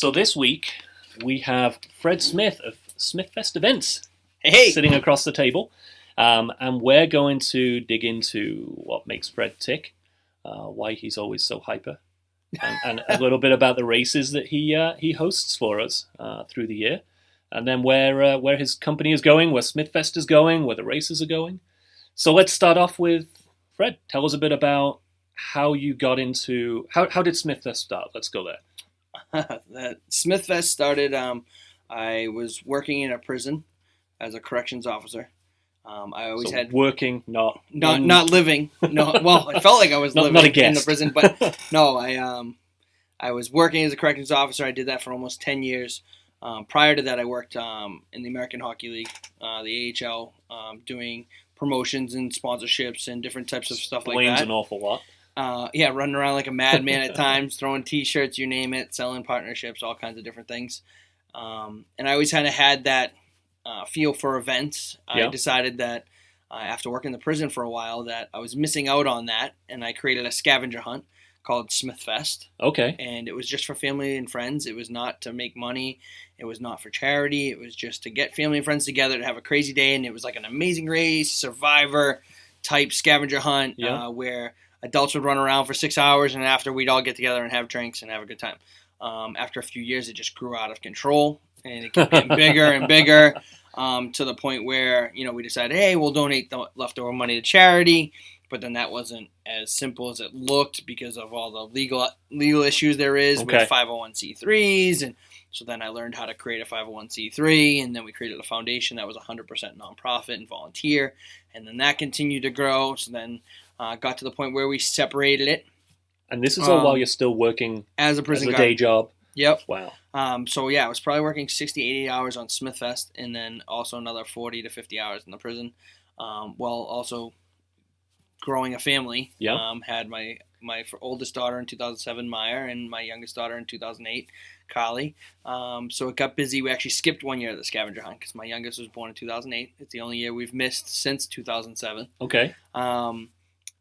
So this week we have Fred Smith of Smithfest Events sitting across the table, and we're going to dig into what makes Fred tick, why he's always so hyper, and a little bit about the races that he hosts for us through the year, and then where his company is going, where Smithfest is going, where the races are going. So let's start off with Fred. Tell us a bit about how you got into how did Smithfest start? Let's go there. Smithfest started. I was working in a prison as a corrections officer. I always had working, not living. No, well, I felt like I was living in the prison, but no, I was working as a corrections officer. I did that for almost 10 years. Prior to that, I worked in the American Hockey League, the AHL, doing promotions and sponsorships and different types of stuff like that. Explains an awful lot. Running around like a madman at times, throwing T-shirts, you name it, selling partnerships, all kinds of different things. And I always kind of had that feel for events. I decided that after working in the prison for a while that I was missing out on that, and I created a scavenger hunt called Smithfest. Okay. And it was just for family and friends. It was not to make money. It was not for charity. It was just to get family and friends together to have a crazy day, and it was like an amazing race, survivor-type scavenger hunt where adults would run around for 6 hours, and after we'd all get together and have drinks and have a good time. After a few years, it just grew out of control, and it kept getting bigger and bigger to the point where, we decided, hey, we'll donate the leftover money to charity. But then that wasn't as simple as it looked because of all the legal issues there is with 501c3s. And so then I learned how to create a 501c3, and then we created a foundation that was 100% nonprofit and volunteer. And then that continued to grow. So then got to the point where we separated it. And this is all while you're still working as a prison guard. Day job? Yep. Wow. I was probably working 60, 80 hours on Smithfest, and then also another 40 to 50 hours in the prison, while also growing a family. Had my oldest daughter in 2007, Maya, and my youngest daughter in 2008, Carly. So it got busy. We actually skipped 1 year of the scavenger hunt because my youngest was born in 2008. It's the only year we've missed since 2007. Okay.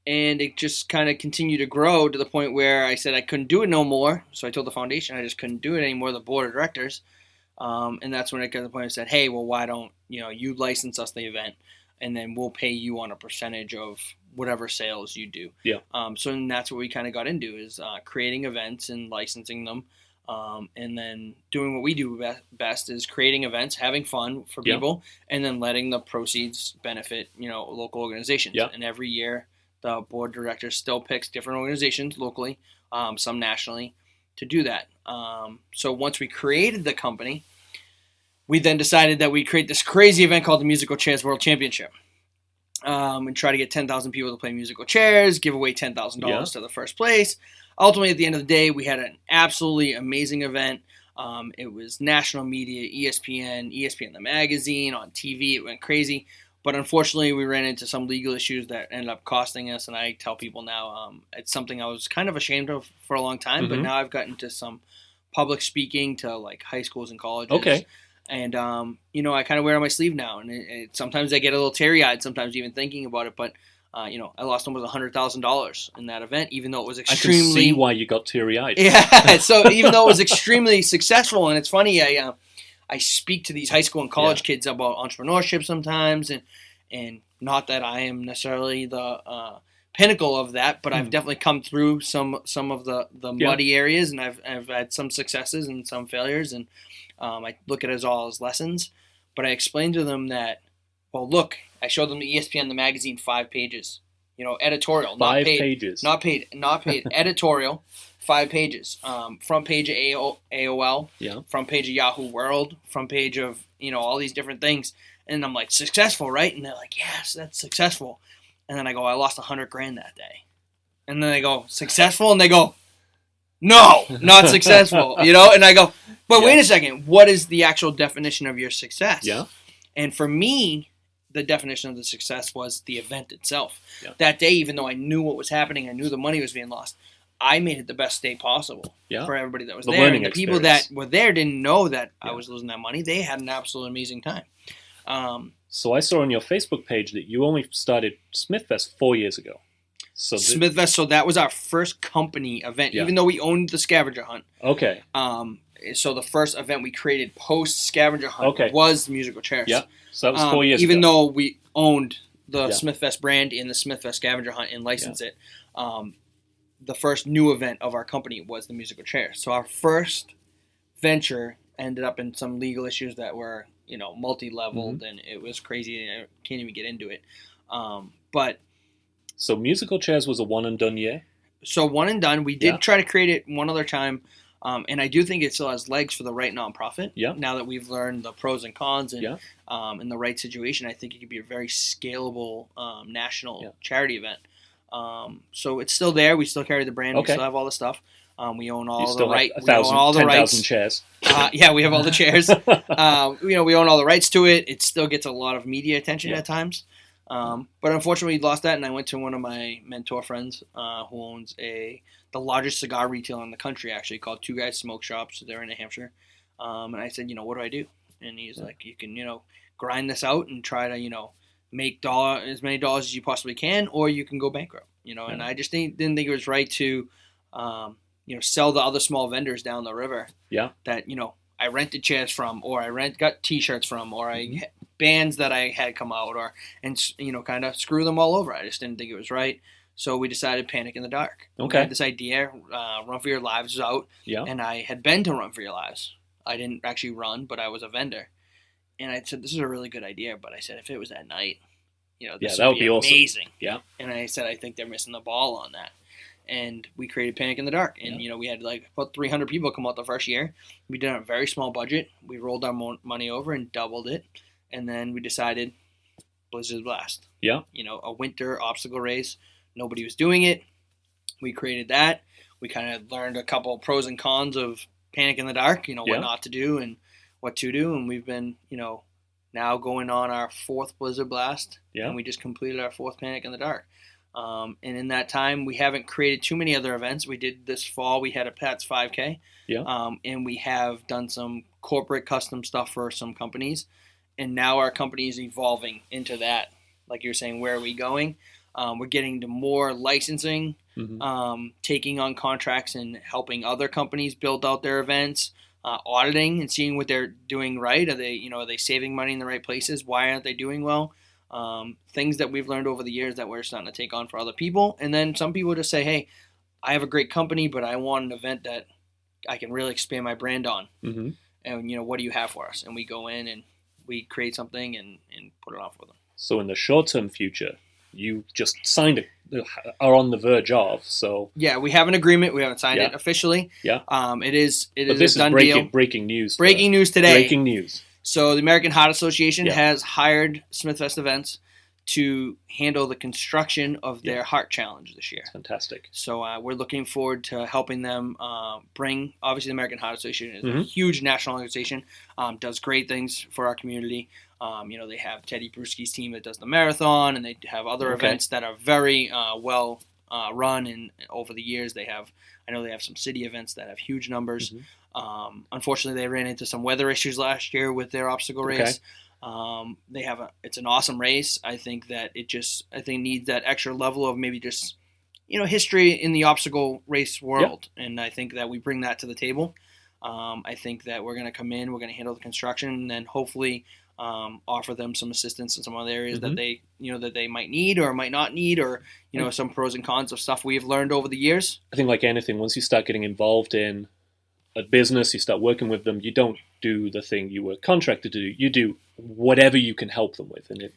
And it just kind of continued to grow to the point where I said I couldn't do it no more. So I told the foundation I just couldn't do it anymore, the board of directors. And that's when it got to the point I said, hey, well, why don't you license us the event, and then we'll pay you on a percentage of whatever sales you do. Yeah. So then that's what we kind of got into is creating events and licensing them. And then doing what we do best is creating events, having fun for people, and then letting the proceeds benefit, local organizations. Yeah. And every year the board of directors still picks different organizations locally, some nationally, to do that. So once we created the company, we then decided that we'd create this crazy event called the Musical Chairs World Championship. And try to get 10,000 people to play musical chairs, give away $10,000 to the first place. Ultimately, at the end of the day, we had an absolutely amazing event. It was national media, ESPN the magazine, on TV. It went crazy. But unfortunately, we ran into some legal issues that ended up costing us. And I tell people now it's something I was kind of ashamed of for a long time. But now I've gotten to some public speaking to like high schools and colleges. Okay. And, I kind of wear it on my sleeve now. And sometimes I get a little teary-eyed, sometimes even thinking about it. But, I lost almost $100,000 in that event, even though it was extremely... I can see why you got teary-eyed. Yeah, so even though it was extremely successful, and it's funny, I speak to these high school and college kids about entrepreneurship sometimes, and not that I am necessarily the pinnacle of that, but I've definitely come through some of the muddy areas, and I've had some successes and some failures, and I look at it all as lessons. But I explained to them that, well, look, I showed them the ESPN the magazine 5 pages, editorial, not paid, editorial. 5 pages, front page of AOL, front page of Yahoo World, front page of, all these different things. And I'm like, successful, right? And they're like, yes, that's successful. And then I go, I lost $100,000 that day. And then they go, successful? And they go, no, not successful, And I go, but wait a second, what is the actual definition of your success? Yeah. And for me, the definition of the success was the event itself. Yeah. That day, even though I knew what was happening, I knew the money was being lost, I made it the best day possible for everybody that was there. And the people that were there didn't know that I was losing that money. They had an absolute amazing time. So I saw on your Facebook page that you only started Smithfest 4 years ago. So Smithfest, so that was our first company event, even though we owned the scavenger hunt. Okay. So the first event we created post scavenger hunt was the musical chairs. Yeah, so that was 4 years even ago. though we owned the Smithfest brand in the Smithfest scavenger hunt and licensed it, the first new event of our company was the musical chairs. So our first venture ended up in some legal issues that were, multi-leveled, and it was crazy. I can't even get into it. So musical chairs was a one and done year? So one and done. We did try to create it one other time, and I do think it still has legs for the right nonprofit. Yeah. Now that we've learned the pros and cons and in the right situation, I think it could be a very scalable national charity event. So it's still there. We still carry the brand. We still have all the stuff. We own all the rights. We own all the rights. 10,000 chairs. We have all the chairs. We own all the rights to it. It still gets a lot of media attention at times. But unfortunately, we lost that, and I went to one of my mentor friends who owns the largest cigar retailer in the country, actually, called Two Guys Smoke Shops. They're in New Hampshire. And I said, what do I do? And he's like, you can, grind this out and try to, make as many dollars as you possibly can, or you can go bankrupt. And I just didn't think it was right to, sell the other small vendors down the river. Yeah. That I rented chairs from, or I got T-shirts from, or I bands that I had come out, kind of screw them all over. I just didn't think it was right. So we decided Panic in the Dark. Okay. We had this idea. Run for Your Lives was out. Yeah. And I had been to Run for Your Lives. I didn't actually run, but I was a vendor. And I said, this is a really good idea. But I said, if it was at night, this would be amazing. Awesome. Yeah. And I said, I think they're missing the ball on that. And we created Panic in the Dark. And, we had about 300 people come out the first year. We did it on a very small budget. We rolled our money over and doubled it. And then we decided Blizzard Blast. Yeah. A winter obstacle race. Nobody was doing it. We created that. We kind of learned a couple of pros and cons of Panic in the Dark, what not to do and what to do. And we've been, now going on our fourth Blizzard Blast. Yeah. And we just completed our fourth Panic in the Dark. And in that time, we haven't created too many other events. We did this fall. We had a Pats 5K. Yeah. And we have done some corporate custom stuff for some companies. And now our company is evolving into that. Like you're saying, where are we going? We're getting to more licensing, taking on contracts and helping other companies build out their events, auditing and seeing what they're doing right. Are they saving money in the right places? Why aren't they doing well? Things that we've learned over the years that we're starting to take on for other people. And then some people just say, hey, I have a great company, but I want an event that I can really expand my brand on. Mm-hmm. And, what do you have for us? And we go in and we create something and put it off with them. So in the short-term future, you just are on the verge of, so... Yeah, we have an agreement. We haven't signed it officially. Yeah. It is a done deal. Breaking news. Breaking news today. Breaking news. So the American Heart Association has hired Smithfest Events to handle the construction of their Heart Challenge this year. That's fantastic. So we're looking forward to helping them bring, obviously the American Heart Association is a huge national organization, does great things for our community. They have Teddy Bruschi's team that does the marathon, and they have other events that are very well run. And over the years, I know they have some city events that have huge numbers. Unfortunately, they ran into some weather issues last year with their obstacle race. It's an awesome race. I think that it needs that extra level of maybe just, history in the obstacle race world. Yep. And I think that we bring that to the table. I think that we're going to come in, we're going to handle the construction, and then hopefully offer them some assistance in some other areas that they might need or might not need, or, some pros and cons of stuff we've learned over the years. I think like anything, once you start getting involved in a business, you start working with them, you don't do the thing you were contracted to do. You do whatever you can help them with. And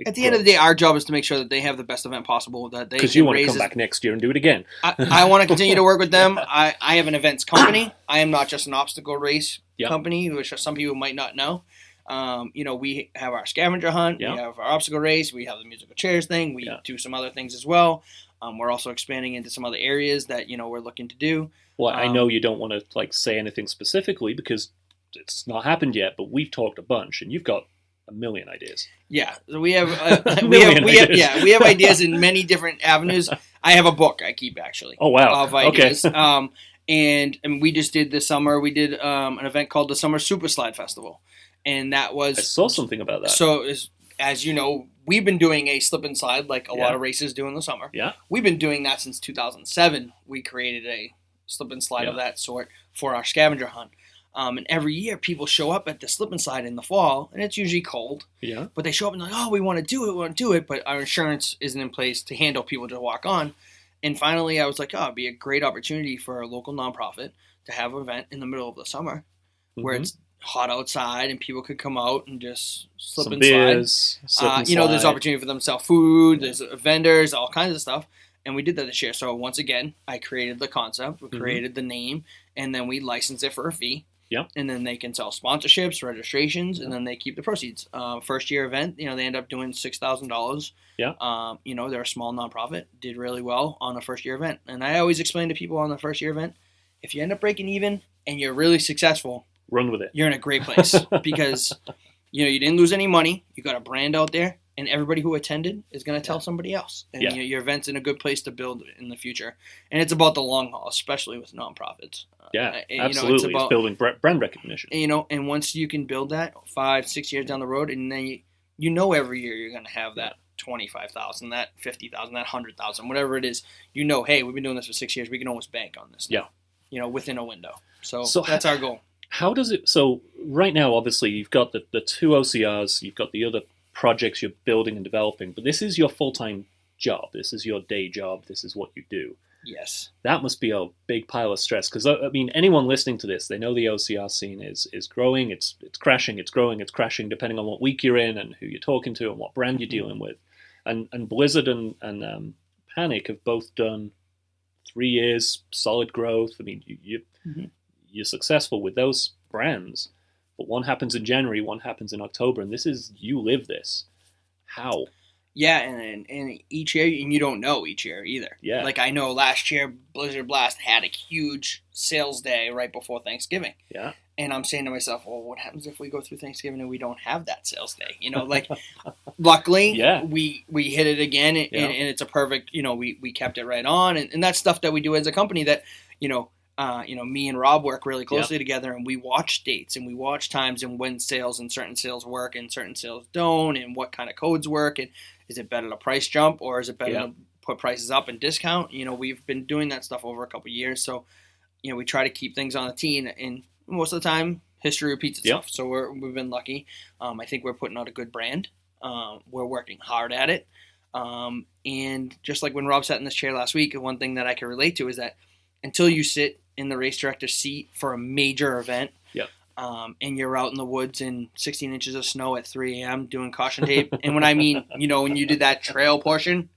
at the end of the day, our job is to make sure that they have the best event possible. That they, because you want to come back next year and do it again. I want to continue to work with them. I have an events company. I am not just an obstacle race company, which some people might not know. We have our scavenger hunt. We have our obstacle race. We have the musical chairs thing. We do some other things as well. We're also expanding into some other areas that, we're looking to do. Well, I know you don't want to say anything specifically because it's not happened yet, but we've talked a bunch, and you've got a million ideas. Yeah, so we have we have ideas in many different avenues. I have a book I keep actually. Oh wow! Of ideas. Okay. And we just did this summer. We did an event called the Summer Super Slide Festival, and that was. I saw something about that. So as you know, we've been doing a slip and slide like a lot of races do in the summer. Yeah. We've been doing that since 2007. We created a slip and slide of that sort for our scavenger hunt. And every year people show up at the slip and slide in the fall, and it's usually cold. Yeah. But they show up and they're like, oh, we want to do it, but our insurance isn't in place to handle people to walk on. And finally, I was like, oh, it'd be a great opportunity for a local nonprofit to have an event in the middle of the summer where it's hot outside and people could come out and just slip and slide. There's opportunity for them to sell food, there's vendors, all kinds of stuff. And we did that this year. So once again, I created the concept, we created the name, and then we licensed it for a fee. Yep. And then they can sell sponsorships, registrations, and then they keep the proceeds. First year event, they end up doing $6,000. Yeah. They're a small nonprofit, did really well on a first year event. And I always explain to people on the first year event, if you end up breaking even and you're really successful, run with it. You're in a great place because you didn't lose any money. You got a brand out there, and everybody who attended is going to tell somebody else. And your event's in a good place to build in the future. And it's about the long haul, especially with nonprofits. Absolutely. It's building brand recognition. And once you can build that 5-6 years down the road, and then every year you're going to have that 25,000, that 50,000, that 100,000, whatever it is. Hey, we've been doing this for 6 years. We can almost bank on this now, within a window. So that's our goal. How does it? So right now, obviously, you've got the 2 OCRs, you've got the other projects you're building and developing, but this is your full-time job. This is your day job. This is what you do. Yes. That must be a big pile of stress because, anyone listening to this, they know the OCR scene is growing, it's crashing, it's growing, it's crashing, depending on what week you're in and who you're talking to and what brand you're dealing with. And Blizzard and Panic have both done 3 years solid growth. You're successful with those brands, but one happens in January, one happens in October, and you live this. How? Yeah, and each year, and you don't know each year either. Yeah. Like I know last year, Blizzard Blast had a huge sales day right before Thanksgiving. Yeah. And I'm saying to myself, well, what happens if we go through Thanksgiving and we don't have that sales day? Luckily, we hit it again, and it's a perfect, we kept it right on. And that's stuff that we do as a company that, me and Rob work really closely together, and we watch dates and we watch times and when sales and certain sales work and certain sales don't, and what kind of codes work, and is it better to price jump or is it better to put prices up and discount? We've been doing that stuff over a couple of years, so we try to keep things on the tee, and most of the time history repeats itself. So we've been lucky. I think we're putting out a good brand. We're working hard at it, and just like when Rob sat in this chair last week, one thing that I can relate to is that until you sit in the race director's seat for a major event, and you're out in the woods in 16 inches of snow at 3 a.m. doing caution tape. And when I mean, when you did that trail portion,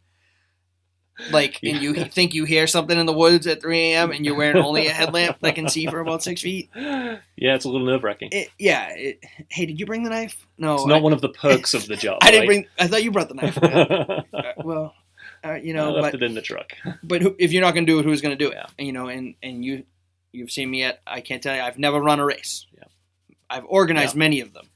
and you think you hear something in the woods at 3 a.m. and you're wearing only a headlamp that can see for about 6 feet. Yeah, it's a little nerve-wracking. Hey, did you bring the knife? No. It's not one of the perks of the job. I thought you brought the knife. Left it in the truck. But if you're not going to do it, who's going to do it? Yeah. And you've seen me I can't tell you, I've never run a race. Yeah. I've organized many of them.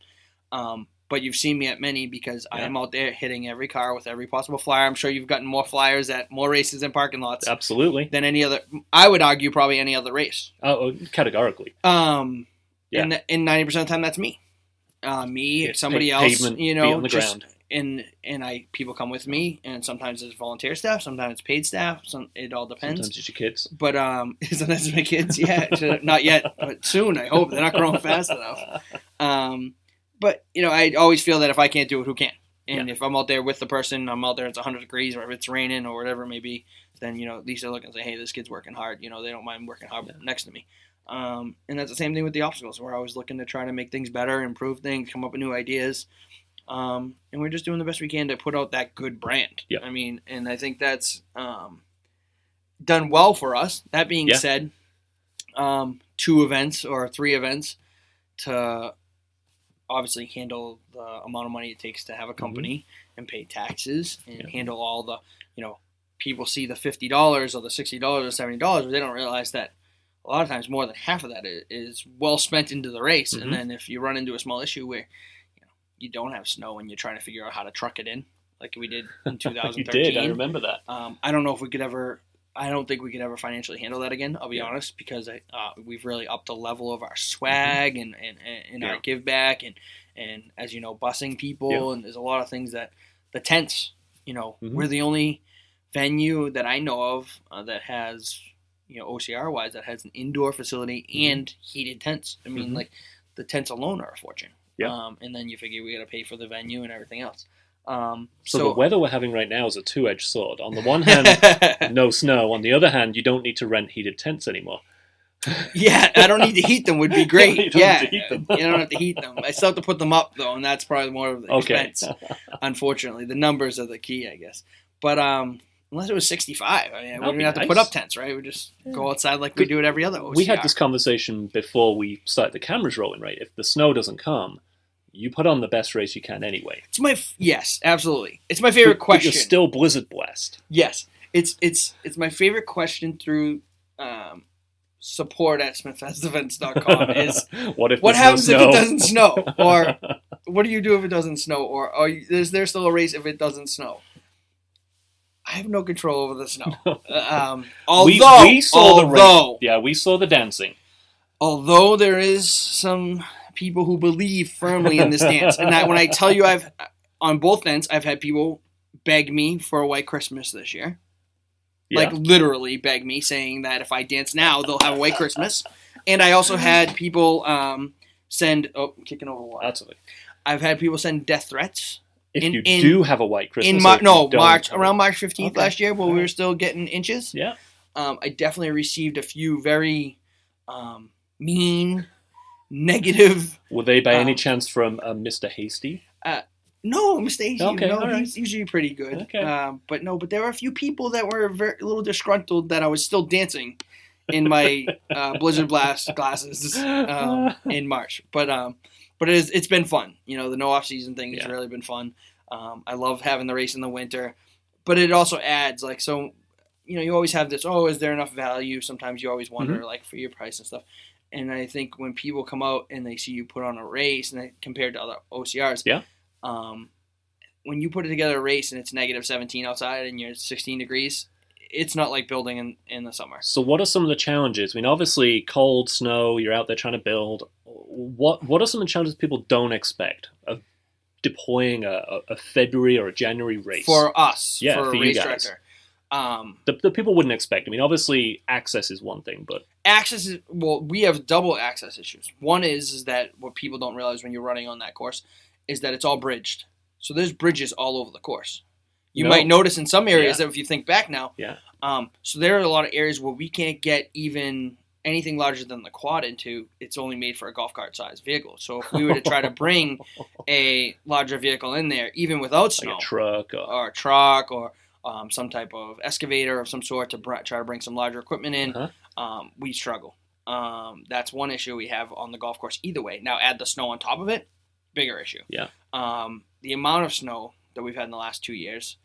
But you've seen me at many because I am out there hitting every car with every possible flyer. I'm sure you've gotten more flyers at more races and parking lots. Absolutely. Than any other, I would argue probably any other race. Oh, categorically. And 90% of the time that's me. Somebody else, pavement, feet on the ground. And people come with me, and sometimes it's volunteer staff, sometimes it's paid staff. It all depends. Sometimes it's your kids. But sometimes it's my kids. Yeah, not yet, but soon. I hope they're not growing fast enough. But I always feel that if I can't do it, who can? And if I'm out there with the person, I'm out there, it's 100 degrees, or if it's raining or whatever it may be, then at least they're looking and say, hey, this kid's working hard. They don't mind working hard next to me. And that's the same thing with the obstacles. We're always looking to try to make things better, improve things, come up with new ideas. And we're just doing the best we can to put out that good brand. Yeah. And I think that's done well for us. That being said, 2 events or 3 events to obviously handle the amount of money it takes to have a company and pay taxes and handle all the, people see the $50 or the $60 or $70, but they don't realize that a lot of times more than half of that is well spent into the race. And then if you run into a small issue where you don't have snow and you're trying to figure out how to truck it in, like we did in 2013. You did, I remember that. I don't know if we could ever, I don't think we could ever financially handle that again, I'll be honest, because we've really upped the level of our swag and our give back and as you know, busing people, and there's a lot of things that the tents, we're the only venue that I know of that has, OCR wise, that has an indoor facility and heated tents. I mean, like the tents alone are a fortune. Yeah. And then you figure we got to pay for the venue and everything else. So the weather we're having right now is a two-edged sword. On the one hand, no snow. On the other hand, you don't need to rent heated tents anymore. Yeah, I don't need to heat them would be great. You don't need to heat them. You don't have to heat them. I still have to put them up, though, and that's probably more of the expense. Unfortunately, the numbers are the key, I guess. But unless it was 65, I mean, we wouldn't have to put up tents, right? We just go outside like we do at every other OCR. We had this conversation before we started the cameras rolling, right? If the snow doesn't come, you put on the best race you can anyway. Yes, absolutely. It's my favorite question. But you're still blizzard blessed. Yes, it's my favorite question through support at smithfestevents.com is what happens if it doesn't snow, or what do you do if it doesn't snow, or is there still a race if it doesn't snow? I have no control over the snow. We saw the race. Yeah, we saw the dancing. Although there is some people who believe firmly in this dance, and when I tell you, on both ends, I've had people beg me for a white Christmas this year. Yeah. Like literally beg me, saying that if I dance now, they'll have a white Christmas. And I also had people send. Oh, I'm kicking over water. Absolutely. I've had people send death threats. If you do have a white Christmas, around March 15th last year, when we were still getting inches. Yeah. I definitely received a few very mean, negative. Were they by any chance from Mr. Hasty? No, Mr. Hasty. Okay, no, right. He's usually pretty good. Okay. But there were a few people that were a little disgruntled that I was still dancing in my Blizzard Blast glasses in March. But it's been fun. The no off season thing has really been fun. I love having the race in the winter, but it also adds you always have this. Oh, is there enough value? Sometimes you always wonder for your price and stuff. And I think when people come out and they see you put on a race, and compared to other OCRs, when you put it together a race and it's negative 17 outside and you're 16 degrees, it's not like building in the summer. So what are some of the challenges? I mean, obviously cold, snow, you're out there trying to build. What are some of the challenges people don't expect of deploying a February or a January race? For us, for a race director. The people wouldn't expect. I mean, obviously access is one thing, but... Access is... Well, we have double access issues. One is that what people don't realize when you're running on that course is that it's all bridged. So there's bridges all over the course. You might notice in some areas that if you think back now. Yeah. So there are a lot of areas where we can't get even anything larger than the quad into. It's only made for a golf cart sized vehicle. So if we were to try to bring a larger vehicle in there, even without snow, like a truck or some type of excavator of some sort to try to bring some larger equipment in, we struggle. That's one issue we have on the golf course either way. Now add the snow on top of it, bigger issue. Yeah. The amount of snow that we've had in the last 2 years.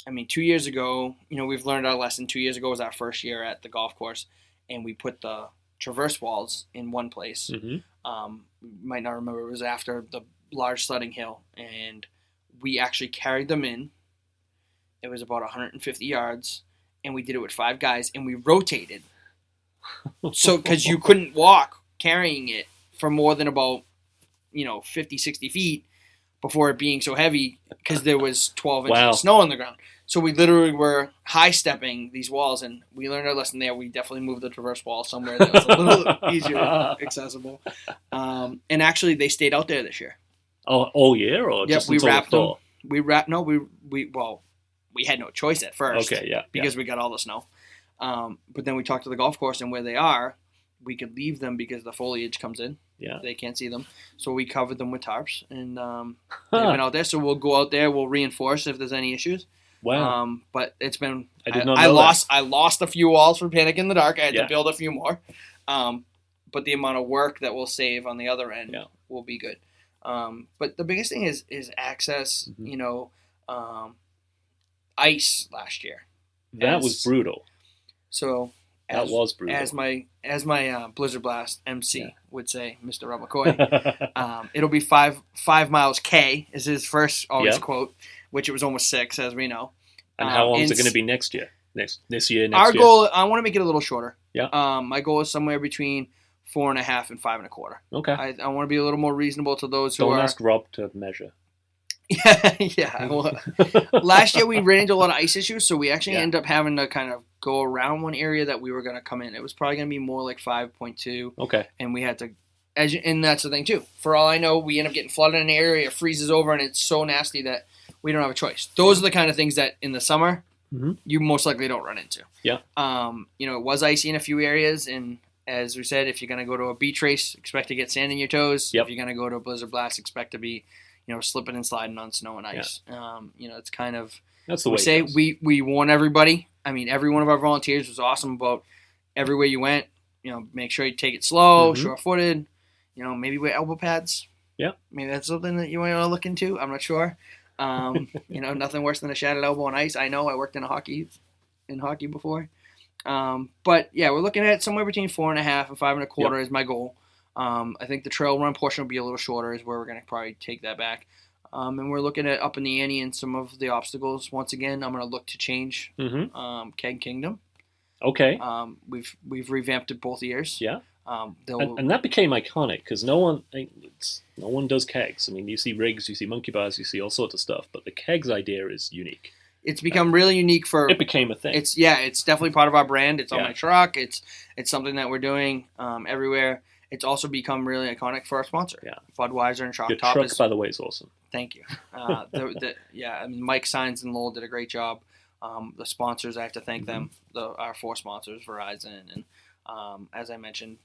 I mean, 2 years ago, we've learned our lesson. 2 years ago was our first year at the golf course, and we put the traverse walls in one place. You might not remember, it was after the large sledding hill, and we actually carried them in. It was about 150 yards, and we did it with 5 guys, and we rotated. So, because you couldn't walk carrying it for more than about, 50, 60 feet before it being so heavy, because there was 12 inches of snow on the ground. So we literally were high-stepping these walls, and we learned our lesson there. We definitely moved the traverse wall somewhere that was a little easier accessible. And actually, they stayed out there this year. Oh, all year? Or just we until wrapped the thaw? them. We had no choice at first. Okay, yeah. Because we got all the snow. But then we talked to the golf course, and where they are, we could leave them because the foliage comes in. Yeah. They can't see them. So we covered them with tarps, and they've been out there. So we'll go out there. We'll reinforce if there's any issues. Wow. But it's been... I did not know that. I lost a few walls for Panic in the Dark. I had to build a few more. But the amount of work that we'll save on the other end will be good. But the biggest thing is access, ice last year. That was brutal. So... That was brutal. As my Blizzard Blast MC would say, Mr. Rob McCoy, it'll be 5 miles K is his first always quote, which it was almost 6, as we know. And how long is it going to be next year? This year? Our goal, I want to make it a little shorter. Yeah. My goal is somewhere between 4.5 and 5.25. Okay. I want to be a little more reasonable to those who Don't ask Rob to measure. Yeah. Well, last year we ran into a lot of ice issues, so we actually ended up having to kind of go around one area that we were going to come in. It was probably going to be more like 5.2. Okay. And we had to, and that's the thing too. For all I know, we end up getting flooded in the area, it freezes over, and it's so nasty that we don't have a choice. Those are the kind of things that in the summer you most likely don't run into. Yeah. It was icy in a few areas, and as we said, if you're going to go to a beach race, expect to get sand in your toes. Yep. If you're going to go to a blizzard blast, expect to be slipping and sliding on snow and ice. It's kind of, that's the way we say. We warn everybody. I mean, every one of our volunteers was awesome about everywhere you went. Make sure you take it slow, sure-footed. Maybe wear elbow pads. Yeah. Maybe that's something that you want to look into. I'm not sure. Nothing worse than a shattered elbow on ice. I know. I worked in hockey before. But yeah, we're looking at somewhere between 4.5 and 5.25 is my goal. I think the trail run portion will be a little shorter, is where we're going to probably take that back. And we're looking at upping the ante in some of the obstacles. Once again, I'm going to look to change Keg Kingdom. Okay. We've revamped it both years. Yeah. And that became iconic because no one does kegs. I mean, you see rigs, you see monkey bars, you see all sorts of stuff, but the kegs idea is unique. It's become really unique for. It became a thing. It's definitely part of our brand. It's on my truck. It's something that we're doing everywhere. It's also become really iconic for our sponsor. Yeah. Budweiser and Shock Your Top. Your truck, by the way, is awesome. Thank you. Mike Signs and Lowell did a great job. The sponsors, I have to thank them. Our 4 sponsors, Verizon, and as I mentioned,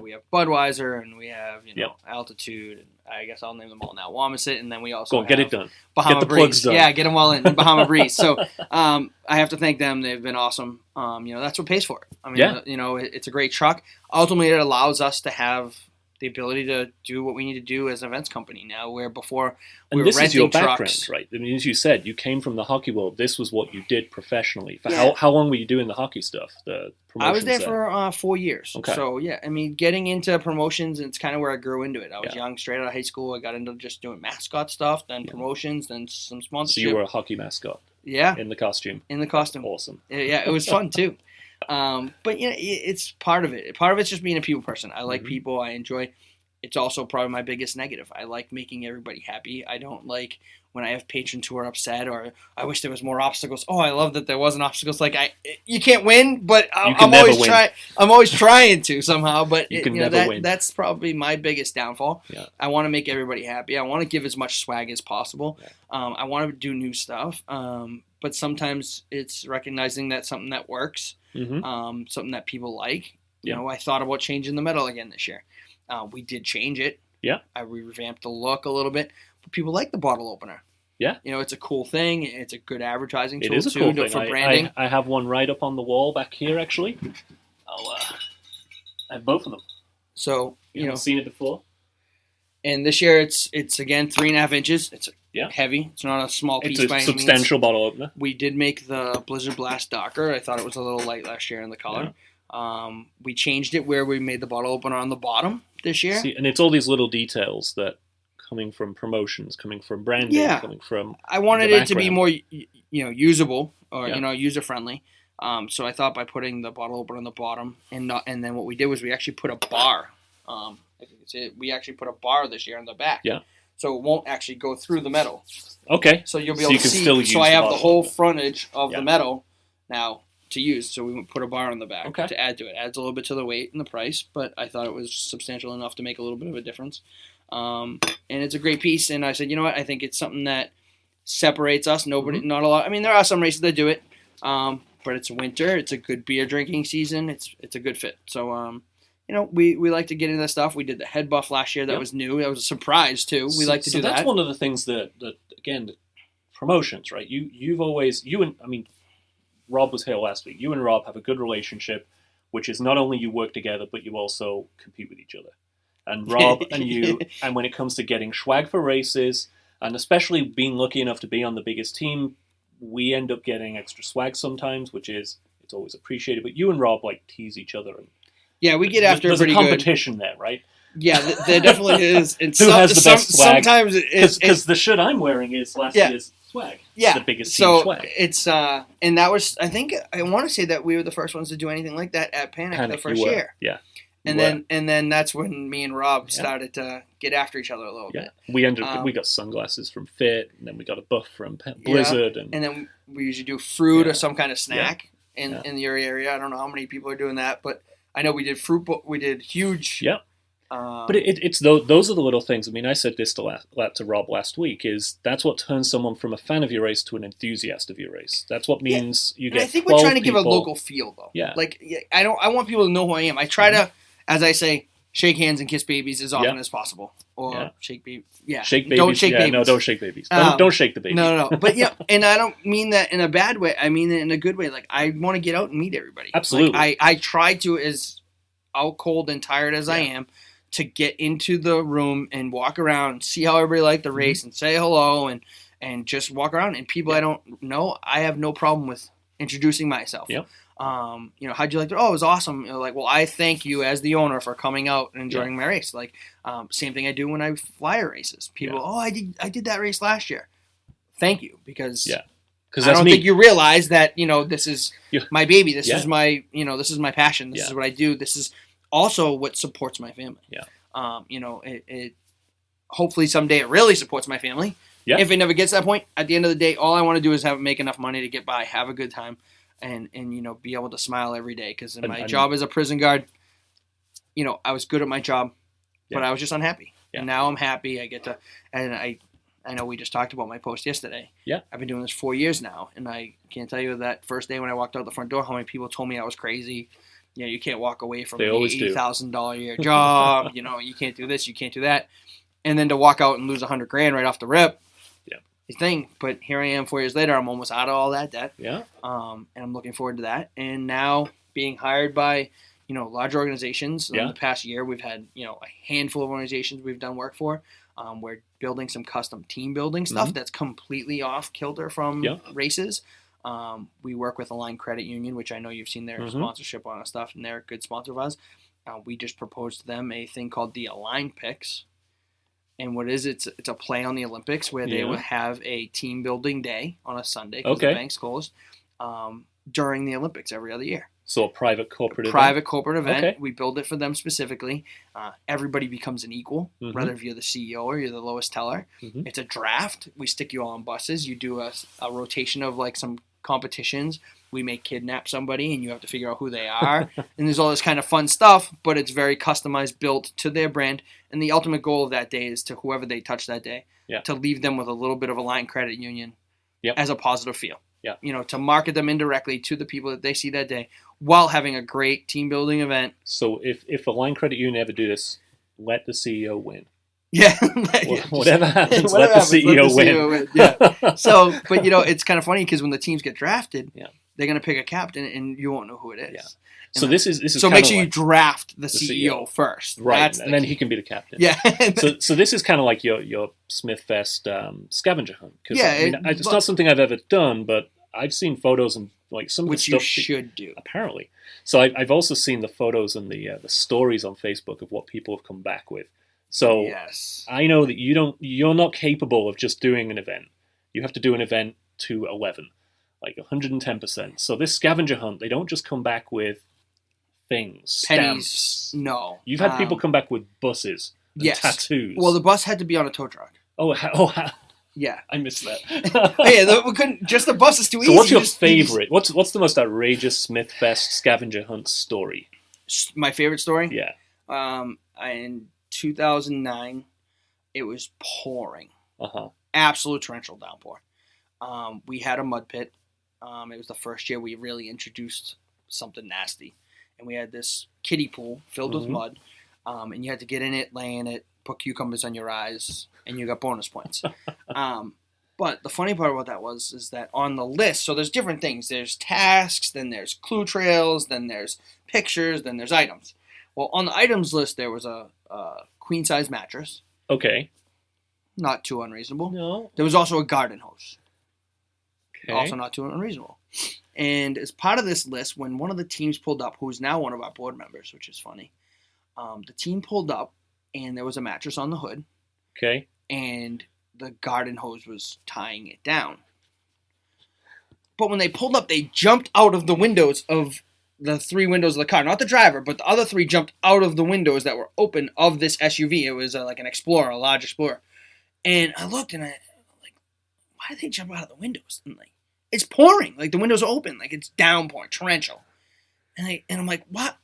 we have Budweiser and we have Altitude, and I guess I'll name them all now. Wamisit, and then we also get it done. Bahama get the Breeze. Plugs done. Yeah, get them all in Bahama Breeze. So I have to thank them. They've been awesome. That's what pays for it. I mean, it's a great truck. Ultimately, it allows us to have the ability to do what we need to do as an events company now, where before we were renting trucks. And this is your background, right? I mean, as you said, you came from the hockey world. This was what you did professionally. For how long were you doing the hockey stuff, the promotions? I was there for 4 years. Okay. So, getting into promotions, it's kind of where I grew into it. I was young, straight out of high school. I got into just doing mascot stuff, then promotions, then some sponsorship. So you were a hockey mascot? Yeah. In the costume? In the costume. Awesome. Yeah, it was fun, too. But, it's part of it. Part of it's just being a people person. I like people. I enjoy. It's also probably my biggest negative. I like making everybody happy. I don't like when I have patrons who are upset, or I wish there was more obstacles. Oh, I love that there wasn't obstacles. Like you can't win, but I'm always trying. I'm always trying to somehow. But win. That's probably my biggest downfall. Yeah. I want to make everybody happy. I want to give as much swag as possible. Yeah. I want to do new stuff. But sometimes it's recognizing that something that works, something that people like. I thought about changing the medal again this year. We did change it. Yeah. I revamped the look a little bit. But people like the bottle opener. Yeah. It's a cool thing. It's a good advertising tool, it is a cool thing. for branding. I have one right up on the wall back here, actually. I have both of them. So, you haven't seen it before? And this year it's again 3.5 inches. It's heavy. It's not a small piece by any means. It's a substantial bottle opener. We did make the Blizzard Blast darker. I thought it was a little light last year in the color. Yeah. We changed it where we made the bottle opener on the bottom this year. See, and it's all these little details that coming from promotions, coming from branding, coming from. I wanted it to be more, usable or user friendly. So I thought by putting the bottle opener on the bottom, and then what we did was we actually put a bar. I think it's it. We actually put a bar this year on the back. Yeah. So it won't actually go through the metal. Okay. So you'll be able to see. So I have the whole frontage of the metal now to use. So we put a bar on the back to add to it. Adds a little bit to the weight and the price, but I thought it was substantial enough to make a little bit of a difference. And it's a great piece. And I said, you know what? I think it's something that separates us. Not a lot. I mean, there are some races that do it, but it's winter. It's a good beer drinking season. It's a good fit. So, we like to get into that stuff. We did the head buff last year. That was new. That was a surprise too. We like to do that. So that's one of the things that again, promotions, right? Rob was here last week. You and Rob have a good relationship, which is not only you work together, but you also compete with each other. And Rob and you, and when it comes to getting swag for races, and especially being lucky enough to be on the biggest team, we end up getting extra swag sometimes, it's always appreciated. But you and Rob tease each other. And yeah, we get after there's pretty a competition there, right? Yeah, there definitely is. And who has the best swag? Sometimes because the shirt I'm wearing is last year's swag. Yeah, the biggest team swag. It's and that was I want to say that we were the first ones to do anything like that at Panic the first year. Yeah, And then that's when me and Rob started to get after each other a little bit. We got sunglasses from Fit, and then we got a buff from Blizzard, and then we usually do fruit or some kind of snack in your area. I don't know how many people are doing that, but I know we did fruit. We did huge. Yeah. But it's those are the little things. I mean, I said this to Rob last week. Is that's what turns someone from a fan of your race to an enthusiast of your race. That's what means you get. And I think we're trying to give a local feel, though. Yeah. Like I want people to know who I am. I try to, as I say, shake hands and kiss babies as often as possible, or shake babies. Yeah. Shake babies. Don't shake babies. No, don't shake babies. Don't shake the baby. No. But and I don't mean that in a bad way. I mean it in a good way. Like I want to get out and meet everybody. Absolutely. Like, I try to, as out cold and tired as I am, to get into the room and walk around, see how everybody liked the race, and say hello, and just walk around. And people I don't know, I have no problem with introducing myself. Yep. How'd you like it? Oh, it was awesome. Like, well, I thank you as the owner for coming out and enjoying my race. Like, same thing I do when I flyer races. People, I did that race last year. Thank you, because I don't think you realize that this is my baby. This is my this is my passion. This is what I do. This is also what supports my family. It hopefully someday it really supports my family. Yeah. If it never gets to that point, at the end of the day, all I want to do is make enough money to get by, have a good time, and be able to smile every day. Because in my job as a prison guard, I was good at my job, but I was just unhappy. Yeah. And now I'm happy. I get to, and I know we just talked about my post yesterday. Yeah. I've been doing this 4 years now, and I can't tell you that first day when I walked out the front door, how many people told me I was crazy. You can't walk away from an $80,000 a year job. You can't do this, you can't do that. And then to walk out and lose $100,000 right off the rip. Yeah. The thing. But here I am 4 years later, I'm almost out of all that debt. Yeah. And I'm looking forward to that. And now being hired by, large organizations. In the past year, we've had, a handful of organizations we've done work for. We're building some custom team building stuff that's completely off kilter from races. We work with Align Credit Union, which I know you've seen their sponsorship on and stuff, and they're a good sponsor of us. We just proposed to them a thing called the Align Picks. And what is it? It's a play on the Olympics where they will have a team building day on a Sunday because the bank's closed during the Olympics every other year. So a private corporate event. Okay. We build it for them specifically. Everybody becomes an equal, whether if you're the CEO or you're the lowest teller. It's a draft. We stick you all on buses. You do a rotation of like some competitions. We may kidnap somebody and you have to figure out who they are. And there's all this kind of fun stuff, but it's very customized, built to their brand. And the ultimate goal of that day is to whoever they touch that day, to leave them with a little bit of Align Credit Union as a positive feel. Yeah. To market them indirectly to the people that they see that day while having a great team building event. So if Align Credit Union ever do this, let the CEO win. Yeah. Whatever happens, let the CEO win. Yeah. So, but it's kind of funny because when the teams get drafted, they're going to pick a captain and you won't know who it is. Yeah. So this is so make sure you draft the CEO first, right? And then he can be the captain. Yeah. so this is kind of like your Smithfest scavenger hunt. It's not something I've ever done, but I've seen photos and like some of the stuff. Which you should do, apparently. So I've also seen the photos and the stories on Facebook of what people have come back with. So I know that you're not capable of just doing an event. You have to do an event to 11, like 110%. So this scavenger hunt, they don't just come back with things, pennies. Stamps. No, you've had people come back with buses, and tattoos. Well, the bus had to be on a tow truck. Yeah, I missed that. We couldn't. Just the bus is too easy. So, what's your favorite? What's the most outrageous Smithfest scavenger hunt story? My favorite story? Yeah. In 2009, it was pouring. Absolute torrential downpour. We had a mud pit. It was the first year we really introduced something nasty, and we had this kiddie pool filled with mud, and you had to get in it, lay in it, put cucumbers on your eyes, and you got bonus points. But the funny part about that is that on the list, so there's different things. There's tasks, then there's clue trails, then there's pictures, then there's items. Well, on the items list, there was a queen-size mattress. Okay. Not too unreasonable. No. There was also a garden hose. Okay. Also not too unreasonable. And as part of this list, when one of the teams pulled up, who's now one of our board members, which is funny, the team pulled up, and there was a mattress on the hood. Okay. And the garden hose was tying it down. But when they pulled up, they jumped out of the windows of the 3 windows of the car. Not the driver, but the other 3 jumped out of the windows that were open of this SUV. It was like an Explorer, a large Explorer. And I looked and I'm like, why did they jump out of the windows? And like, it's pouring. Like the windows are open. Like it's downpouring, torrential. And I'm like, what?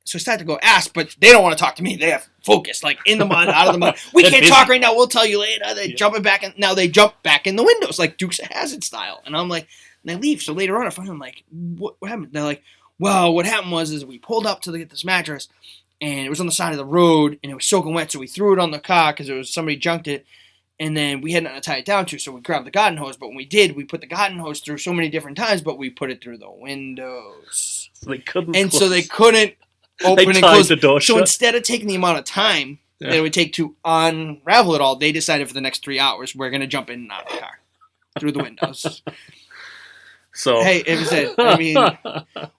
So I started to go ask, but they don't want to talk to me. They have focus, like in the mud, out of the mud. We can't talk right now. We'll tell you later. They're jumping back in. Now they jump back in the windows, like Dukes of Hazzard style. And I'm like, and they leave. So later on, I find them like, what happened? They're like, well, what happened was we pulled up to get this mattress, and it was on the side of the road, and it was soaking wet. So we threw it on the car because it was somebody junked it, and then we had nothing to tie it down to. So we grabbed the garden hose. But when we did, we put the garden hose through so many different times, but we put it through the windows. So they couldn't. And close. so they couldn't. Open they and close the door so shut. instead of taking the amount of time that it would take to unravel it all, they decided for the next 3 hours we're going to jump in and out of the car through the windows. So hey, it was it. I mean,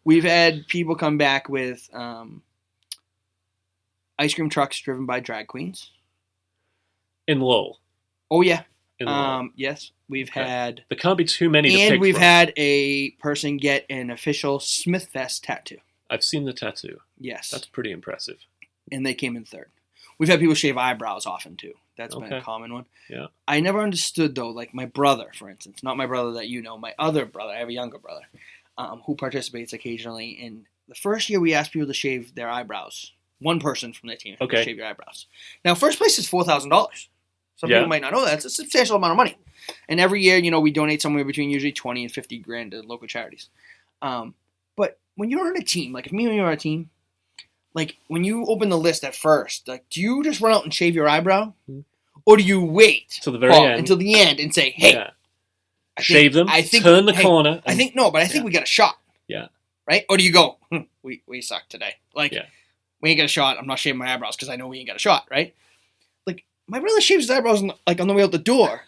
we've had people come back with ice cream trucks driven by drag queens in Lowell. Oh yeah, In Lowell. yes, we've had. There can't be too many. To and pick we've from. had a person get an official Smithfest tattoo. I've seen the tattoo. Yes. That's pretty impressive. And they came in third. We've had people shave eyebrows often, too. That's been a common one. Yeah. I never understood, though, like my brother, for instance. Not my brother that you know. My other brother. I have a younger brother who participates occasionally. And the first year we asked people to shave their eyebrows. One person from their team had to shave your eyebrows. Now, first place is $4,000. Some people might not know that. It's a substantial amount of money. And every year, we donate somewhere between usually 20 and 50 grand to local charities. But when you're on a team, like if me and you are on a team, like when you open the list at first, like do you just run out and shave your eyebrow? Or do you wait till the very end. Until the end and say, hey, shave them, turn the corner. I think we got a shot. Yeah. Right? Or do you go, we suck today. Like, we ain't got a shot. I'm not shaving my eyebrows because I know we ain't got a shot, right? Like, my brother shaves his eyebrows on the way out the door.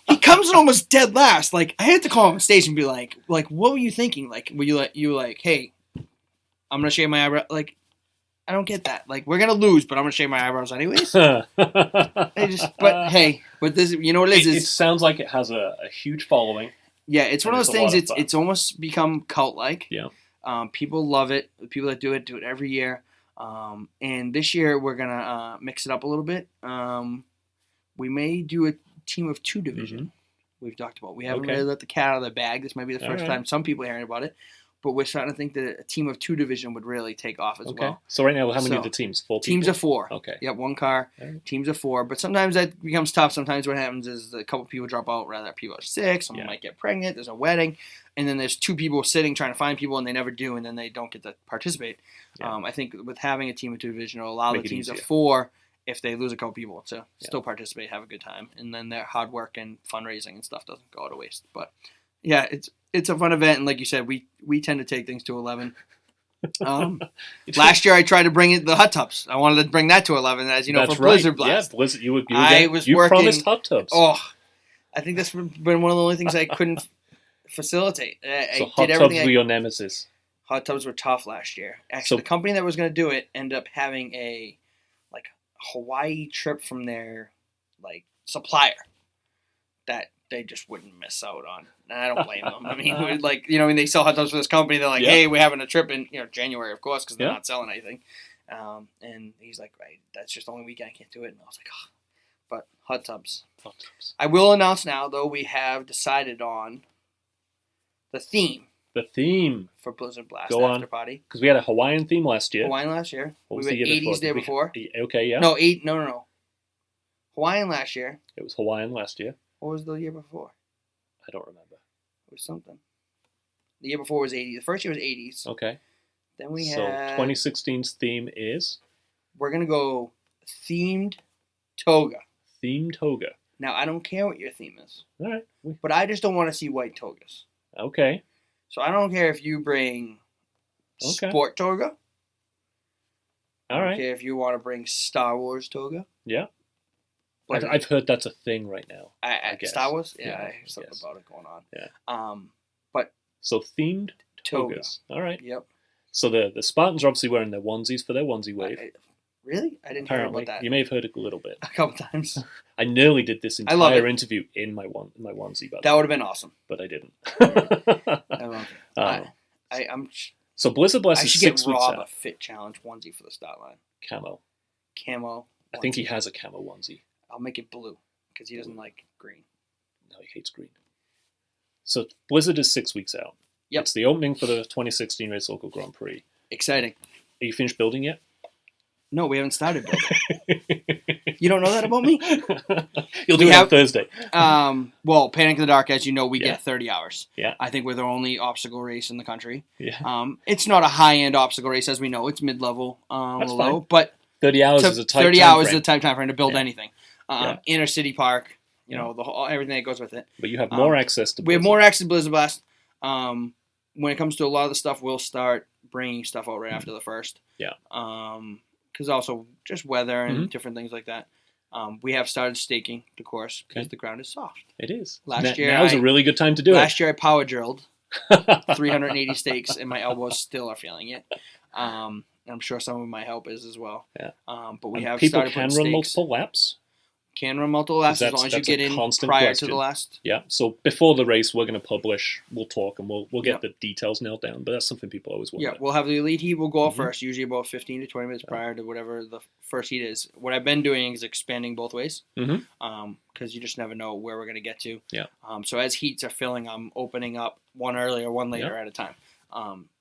He comes in almost dead last. Like, I had to call him on stage and be like, what were you thinking? Like, were you like, hey, I'm going to shave my eyebrow? Like, I don't get that. Like, we're going to lose, but I'm going to shave my eyebrows anyways. But this, you know what it is? It sounds like it has a huge following. Yeah, it's one of those things. It's almost become cult-like. Yeah. People love it. The people that do it every year. And this year we're going to mix it up a little bit. We may do a team of 2 division. Mm-hmm. We've talked about. We haven't really let the cat out of the bag. This might be the first time some people are hearing about it. But we're starting to think that a team of 2 division would really take off as well. So right now, how many are the teams? 4 people? Teams of 4. Okay. Yep, 1 car. Right. Teams of 4. But sometimes that becomes tough. Sometimes what happens is a couple people drop out. Rather, people are sick. Someone might get pregnant. There's a wedding. And then there's 2 people sitting trying to find people, and they never do, and then they don't get to participate. Yeah. I think with having a team of 2 division, it'll allow the teams of 4, if they lose a couple people, to still participate, have a good time. And then their hard work and fundraising and stuff doesn't go to waste. But, yeah, it's a fun event, and like you said, we tend to take things to 11. Last year I tried to bring the hot tubs. I wanted to bring that to 11, as you know, for Blizzard Blast. Yeah, Blizzard. You promised hot tubs. Oh, I think that's been one of the only things I couldn't facilitate. Hot tubs were your nemesis. Hot tubs were tough last year. Actually, the company that was going to do it ended up having a Hawaii trip from their supplier that they just wouldn't miss out on. And I don't blame them. I mean, when they sell hot tubs for this company, they're like, hey, we're having a trip in January, of course, because they're not selling anything. And he's like, right, that's just the only weekend I can't do it. And I was like, oh. But hot tubs. I will announce now, though, we have decided on the theme. The theme for Blizzard Blast After Party. Because we had a Hawaiian theme last year. We went 80s there before. Okay, yeah. No. Hawaiian last year. It was Hawaiian last year. What was the year before? I don't remember. It was something. The year before was 80s. The first year was 80s. Okay. Then we had... So 2016's theme is? We're going to go themed toga. Themed toga. Now, I don't care what your theme is. All right. But I just don't want to see white togas. Okay. So I don't care if you bring sport toga. All right. I don't care if you want to bring Star Wars toga. Yeah. I've heard that's a thing right now. I guess. Star Wars? Yeah, I heard something about it going on. Yeah. But so themed toga. Togas. All right. Yep. So the Spartans are obviously wearing their onesies for their onesie wave. Really? I didn't hear about that. You may have heard it a little bit. A couple times. I nearly did this entire interview in my onesie, that would have been awesome. But I didn't. I love it. So Blizzard Blast I is should 6 get weeks Rob a out. fit challenge onesie for the start line. Camo. I think he has a camo onesie. I'll make it blue because he doesn't like green. No, he hates green. So Blizzard is 6 weeks out. Yep. It's the opening for the 2016 Race Local Grand Prix. Exciting. Are you finished building yet? No, we haven't started building. You don't know that about me? You'll do it on Thursday. Well, Panic in the Dark, as you know, we Yeah. get 30 hours. Yeah. I think we're the only obstacle race in the country. Yeah. It's not a high-end obstacle race, as we know. It's mid-level, That's low. fine. But 30 hours is a tight 30 time hours frame. is a tight time frame to build Yeah. anything. Yeah. Inner city park, the whole, everything that goes with it. But you have more access to Blizzard. We have more access to Blizzard Blast. When it comes to a lot of the stuff, we'll start bringing stuff out right after the first. Yeah. Because also just weather and different things like that. We have started staking the course because the ground is soft. It is. Last year, now's a really good time to do Last year I power drilled 380 stakes and my elbows still are feeling it. I'm sure some of my help is as well. Yeah. But we And have people started can putting run stakes. multiple laps. Can run multiple laps as long as you get in prior to the last. Yeah. So before the race, we're going to publish. We'll talk and we'll get the details nailed down. But that's something people always wonder. Yeah, we'll have the elite heat. We'll go out first, usually about 15 to 20 minutes prior to whatever the first heat is. What I've been doing is expanding both ways, because you just never know where we're going to get to. Yeah. So as heats are filling, I'm opening up one earlier, one later at a time.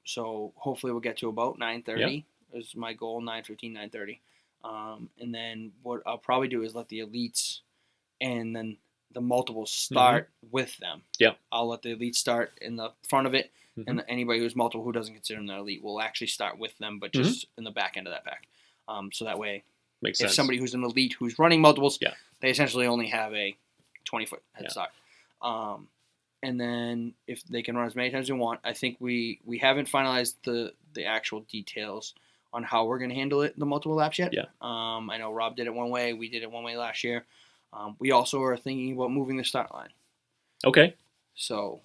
So hopefully we'll get to about 9:30 is my goal. 9:15, 9:30, and then what I'll probably do is let the elites and then the multiples start with them. Yeah. I'll let the elite start in the front of it, and anybody who's multiple who doesn't consider them their elite will actually start with them, but just in the back end of that pack. So that way, Makes if sense. somebody who's an elite who's running multiples, Yeah. they essentially only have a 20-foot head start. And then if they can run as many times as they want, I think we haven't finalized the actual details on how we're going to handle it, the multiple laps yet. Yeah. I know Rob did it one way. We did it one way last year. We also are thinking about moving the start line. Okay. So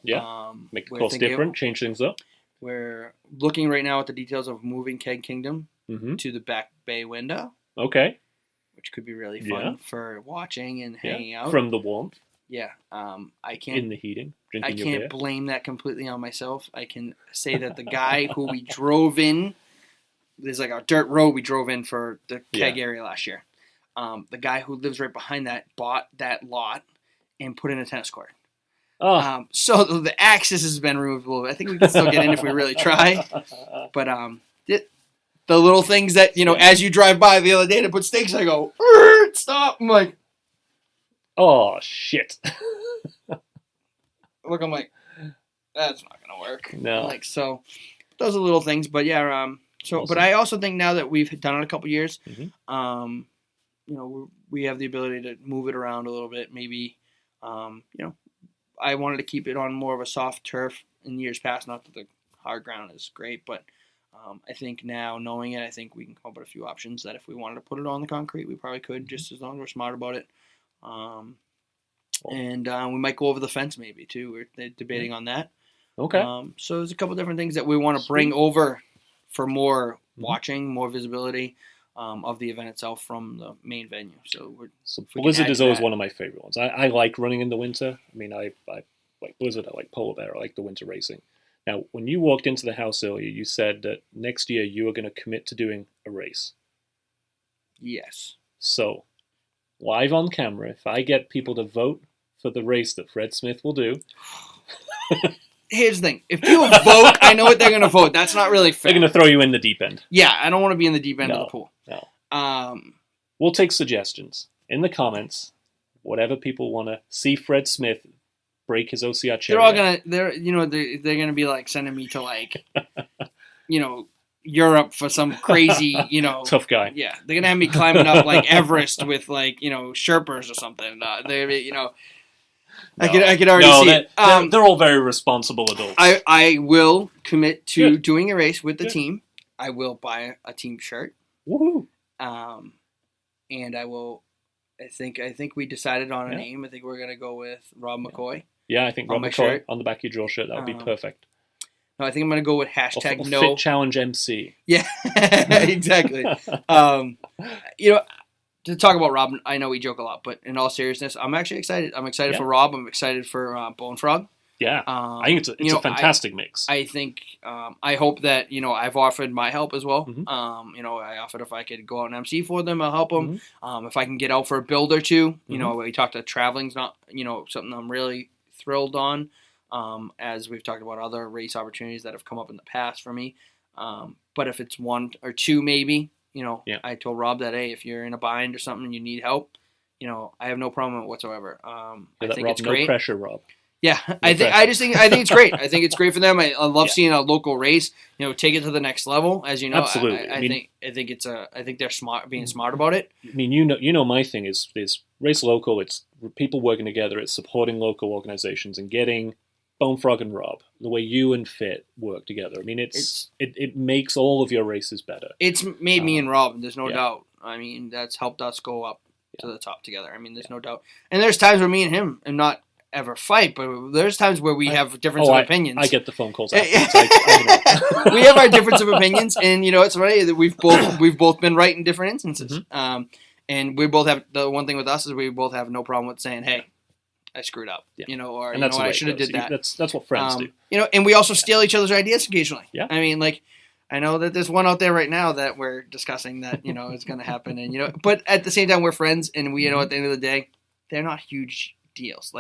Make the course different, change things up. We're looking right now at the details of moving Keg Kingdom to the back bay window. Okay. Which could be really fun for watching and hanging out. From the warmth. Yeah. I can't. In the heating. Drinking I your can't beer. blame that completely on myself. I can say that the guy who we drove in, there's like a dirt road we drove in for the keg area last year. The guy who lives right behind that bought that lot and put in a tennis court. Oh. So the access has been removed a little bit. I think we can still get in if we really try. But the little things that, as you drive by the other day to put stakes, I go, stop. I'm like, oh, shit. look, I'm like, that's not going to work. No. Like, so those are little things. But yeah, awesome. But I also think now that we've done it a couple years, we have the ability to move it around a little bit. Maybe, I wanted to keep it on more of a soft turf in years past. Not that the hard ground is great, but I think now, knowing it, I think we can come up with a few options that if we wanted to put it on the concrete, we probably could, just as long as we're smart about it. And we might go over the fence maybe, too. We're debating on that. Okay. So there's a couple different things that we want to bring over for more watching, more visibility of the event itself from the main venue. So Blizzard is always one of my favorite ones. I like running in the winter. I mean, I like Blizzard. I like Polar Bear. I like the winter racing. Now, when you walked into the house earlier, you said that next year you were going to commit to doing a race. Yes. So, live on camera, if I get people to vote for the race that Fred Smith will do... Here's the thing. If people vote, I know what they're going to vote. That's not really fair. They're going to throw you in the deep end. Yeah, I don't want to be in the deep end of the pool. No. We'll take suggestions in the comments. Whatever people want to see Fred Smith break his OCR cherry. They're all going to, they're going to be like sending me to like, Europe for some crazy, tough guy. Yeah, they're going to have me climbing up like Everest with like, Sherpas or something. I could already see it. They're all very responsible adults. I will commit to doing a race with the team. I will buy a team shirt. Woohoo! And I will. I think we decided on a name. I think we're gonna go with Rob McCoy. Yeah, I think Rob McCoy on the back of your draw shirt. That would be perfect. No, I think I'm gonna go with hashtag or no Fit Challenge MC. Yeah, exactly. To talk about Rob, I know we joke a lot, but in all seriousness, I'm actually excited. I'm excited for Rob. I'm excited for Bone Frog. Yeah, I think it's a fantastic mix. I think I hope that I've offered my help as well. Mm-hmm. I offered if I could go out and MC for them, I'll help them. Mm-hmm. If I can get out for a build or two, we talked about traveling's not something I'm really thrilled on. As we've talked about other race opportunities that have come up in the past for me. But if it's one or two, maybe, I told Rob that, hey, if you're in a bind or something and you need help, I have no problem whatsoever. I think Rob, it's great. No pressure, Rob. Yeah, I think it's great. I think it's great for them. I love seeing a local race, take it to the next level. As you know, absolutely. I think they're smart, being smart about it. I mean, my thing is race local. It's people working together. It's supporting local organizations and getting Bone Frog and Rob, the way you and Fit work together. I mean, it makes all of your races better. It's made me and Rob. There's no doubt. I mean, that's helped us go up to the top together. I mean, there's no doubt. And there's times where me and him and not ever fight, but there's times where we have difference of opinions. I get the phone calls. We have our difference of opinions, and it's funny that we've both been right in different instances. Mm-hmm. And we both have the one thing with us is we both have no problem with saying, "Hey, I screwed up," or I should have did that. That's what friends do. And we also steal each other's ideas occasionally. Yeah. I mean, I know that there's one out there right now that we're discussing that is going to happen, and but at the same time we're friends, and we at the end of the day, they're not huge deals.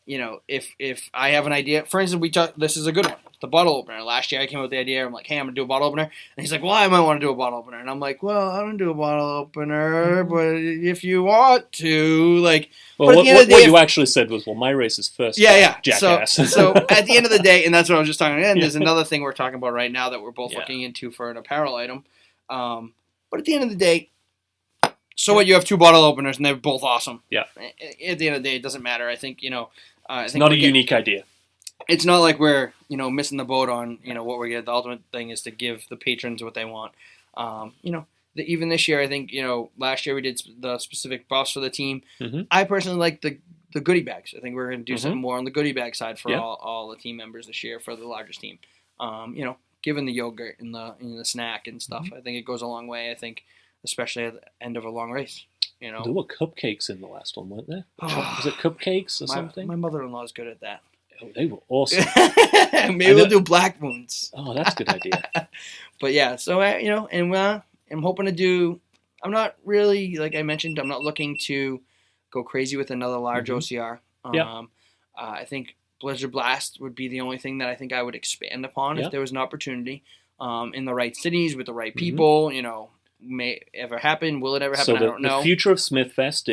If I have an idea, for instance, this is a good one, the bottle opener. Last year I came up with the idea. I'm like, hey, I'm gonna do a bottle opener, and he's like, well, I might want to do a bottle opener, and I'm like, well, I don't do a bottle opener, but if you want to, what you actually said was, well, my race is first. Yeah. Jackass. So at the end of the day, and that's what I was just talking about. And there's another thing we're talking about right now that we're both looking into for an apparel item. But at the end of the day. So what? You have two bottle openers, and they're both awesome. Yeah. At the end of the day, it doesn't matter. I think it's not a unique idea. It's not like we're missing the boat on what we're getting. The ultimate thing is to give the patrons what they want. Even this year, I think last year we did the specific buffs for the team. Mm-hmm. I personally like the goodie bags. I think we're going to do something more on the goodie bag side for all the team members this year for the largest team. Given the yogurt and the snack and stuff, I think it goes a long way. I think. Especially at the end of a long race, There were cupcakes in the last one, weren't there? Was it cupcakes or something? My mother-in-law is good at that. Oh, they were awesome. Maybe we'll do black moons. Oh, that's a good idea. But yeah, so and I'm hoping to do. I'm not really, like I mentioned, I'm not looking to go crazy with another large OCR. I think Blizzard Blast would be the only thing that I think I would expand upon if there was an opportunity in the right cities with the right people. May ever happen? Will it ever happen? So I don't know. The future of Smithfest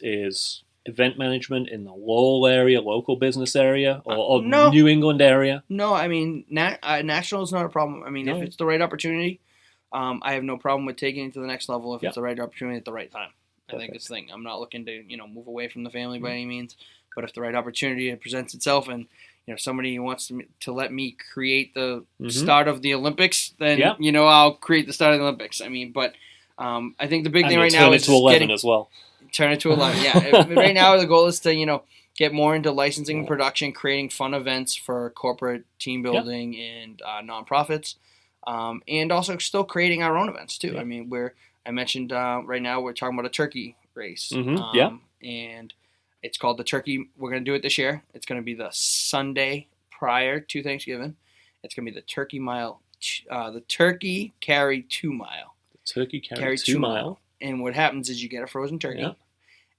is event management in the Lowell area, local business area, or no. New England area. No, I mean national is not a problem. I mean, if it's the right opportunity, I have no problem with taking it to the next level if it's the right opportunity at the right time. I think it's the thing. I'm not looking to move away from the family by any means, but if the right opportunity presents itself and somebody wants to let me create the start of the Olympics, then I'll create the start of the Olympics. I mean, but I think the big thing right now is turn it to 11 as well. Turn it to 11. Yeah, right now the goal is to get more into licensing and production, creating fun events for corporate team building and nonprofits, and also still creating our own events too. I mean, I mentioned right now we're talking about a turkey race, and it's called the Turkey. We're going to do it this year. It's going to be the Sunday prior to Thanksgiving. It's going to be the Turkey Mile, the Turkey Carry 2 Mile. The Turkey Carry 2 Mile. And what happens is you get a frozen turkey,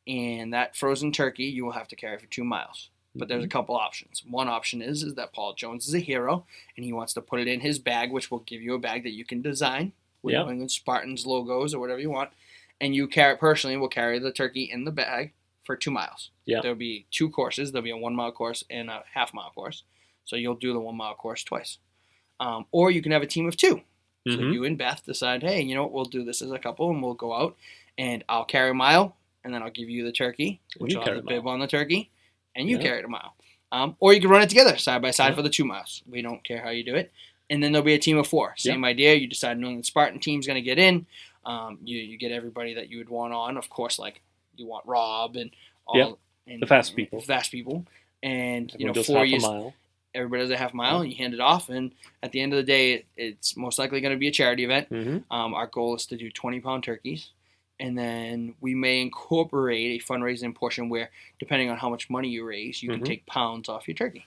and that frozen turkey you will have to carry for 2 miles. But there's a couple options. One option is that Paul Jones is a hero, and he wants to put it in his bag, which will give you a bag that you can design with New England Spahtens logos or whatever you want. And you will carry the turkey in the bag for 2 miles. Yeah. There'll be 2 courses. There'll be a 1 mile course and a half-mile course. So you'll do the 1 mile course twice. Or you can have a team of 2. So you and Beth decide, hey, you know what, we'll do this as a couple and we'll go out and I'll carry a mile and then I'll give you the turkey, which will have the bib on the turkey, and you carry it a mile. Or you can run it together side by side for the 2 miles. We don't care how you do it. And then there'll be a team of 4. Same idea. You decide New England Spartan team's going to get in. You get everybody that you would want on. Of course, like you want Rob and all and, the fast people. And everyone 4 years. Everybody does a half mile, and you hand it off, and at the end of the day, it's most likely going to be a charity event. Our goal is to do 20-pound turkeys, and then we may incorporate a fundraising portion where, depending on how much money you raise, you can take pounds off your turkey.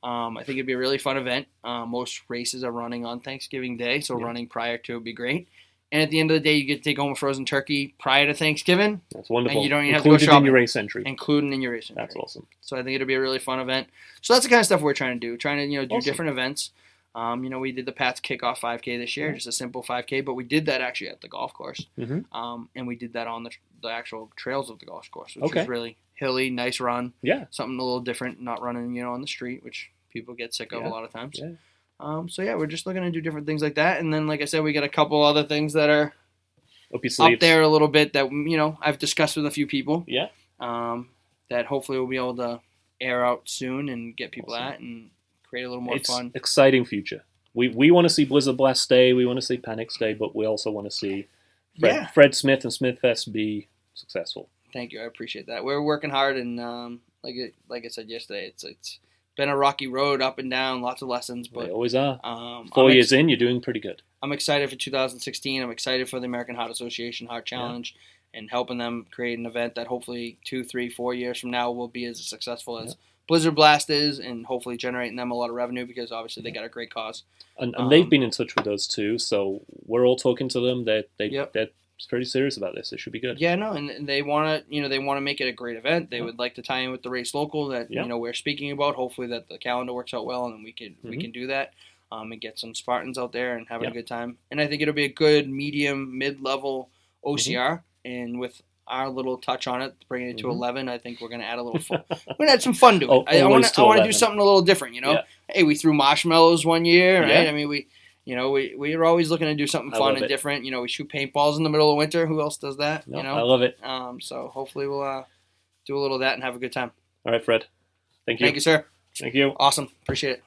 I think it'd be a really fun event. Most races are running on Thanksgiving Day, so running prior to it would be great. And at the end of the day, you get to take home a frozen turkey prior to Thanksgiving. That's wonderful. And you don't even have to go shopping. Included in your race entry. Included in your race entry. That's awesome. So I think it'll be a really fun event. So that's the kind of stuff we're trying to do. Trying to do awesome. different events. We did the Pats Kickoff 5K this year, just a simple 5K, but we did that actually at the golf course. Mm-hmm. And we did that on the actual trails of the golf course, which was really hilly, nice run. Yeah. Something a little different, not running, on the street, which people get sick of a lot of times. Yeah. We're just looking to do different things like that. And then, like I said, we got a couple other things that are up there a little bit that, I've discussed with a few people. Yeah. That hopefully we'll be able to air out soon and get people at and create a little more fun. Exciting future. We want to see Blizzard Blast Day, we want to see Panics Day, but we also want to see Fred Smith and Smithfest be successful. Thank you, I appreciate that. We're working hard, and like I said yesterday, it's been a rocky road, up and down, lots of lessons. But they always are. 4 years in, you're doing pretty good. I'm excited for 2016. I'm excited for the American Heart Association Heart Challenge and helping them create an event that hopefully 2, 3, 4 years from now will be as successful as Blizzard Blast is, and hopefully generating them a lot of revenue because obviously they got a great cause. And they've been in touch with us too, so we're all talking to them. They're pretty serious about this. It should be good. Yeah, no, and they want to make it a great event. They would like to tie in with the race local that we're speaking about. Hopefully that the calendar works out well and we can do that. And get some Spahtens out there and having a good time. And I think it'll be a good medium, mid-level OCR. And with our little touch on it, bringing it to 11, I think we're going to add a little fun. We're going to add some fun to it. I want to do something a little different, Yeah. Hey, we threw marshmallows one year, right? Yeah. I mean, we're always looking to do something fun and different. We shoot paintballs in the middle of winter. Who else does that? No, I love it. So hopefully we'll do a little of that and have a good time. All right, Fred. Thank you. Thank you, sir. Thank you. Awesome. Appreciate it.